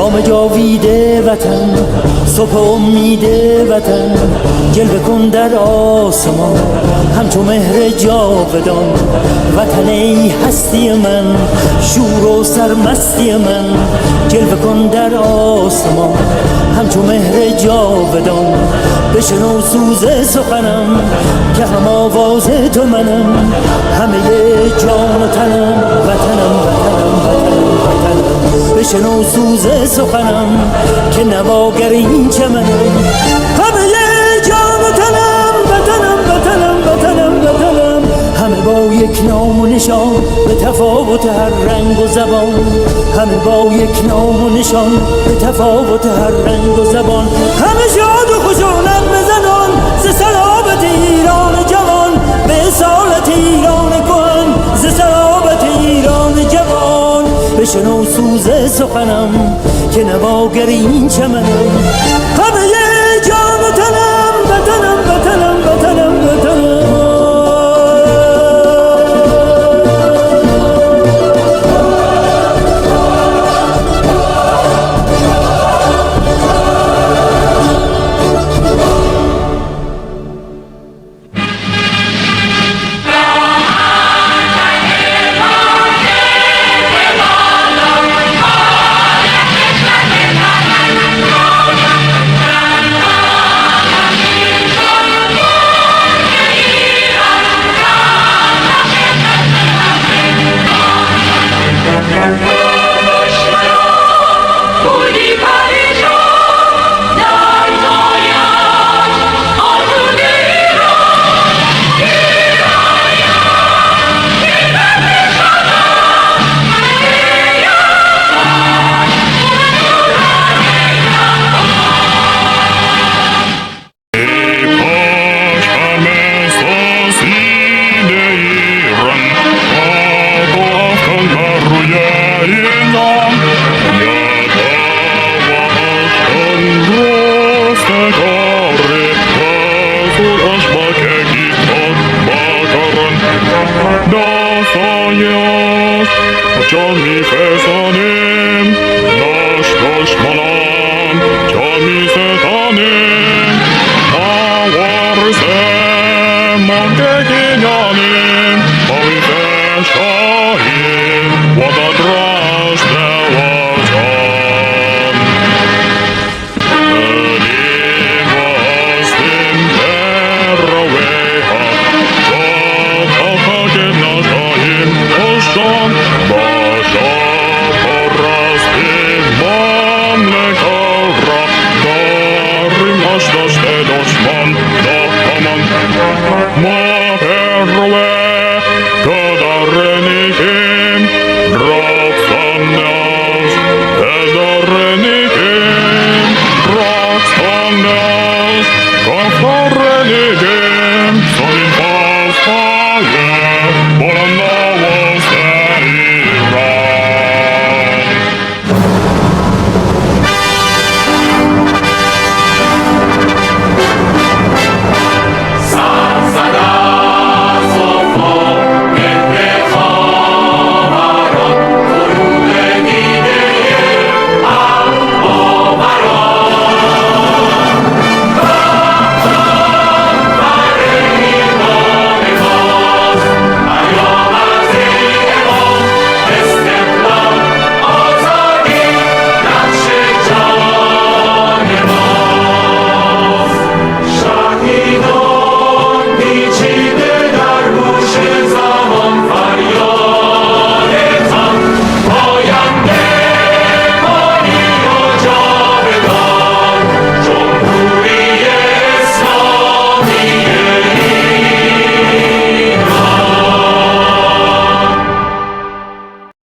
شام جاویده وطن، صبح امید وطن، جلوه کن در آسمان همچون مهر جاودان. وطن ای هستی من، شور و سرمستی من، جلوه کن در آسمان همچون مهر جاودان. بشنو سوز سخنم که هم آواز تو منم، همه جان و تنم وطنم وطنم وطنم وطنم. بشنو سوز سخنم که نواگر این چمنم، همه جان و تنم وطنم وطنم وطنم وطنم. همه با یک نام و نشان به تفاوت هر رنگ و زبان، همه با یک نام و نشان به تفاوت هر رنگ و زبان. همه شاد و خوش و نغمه زنان ز صلابت ایران جوان، به اصالت ایران کهن ز صلابت ایران جوان. بشنو سوز سخنم که نواگر این چمنم، همه جان و تنم وطنم وطنم وطنم وطنم. جان می‌فسانیم ناش دشمنان، جان می‌ستانیم آوارز ماندگینانیم، باوی شاهیم و دادراش دوازان. بریم و هستیم در رویها، جان خاک نشاییم خوشان باشا پرستیم مملکت را، داریم هشت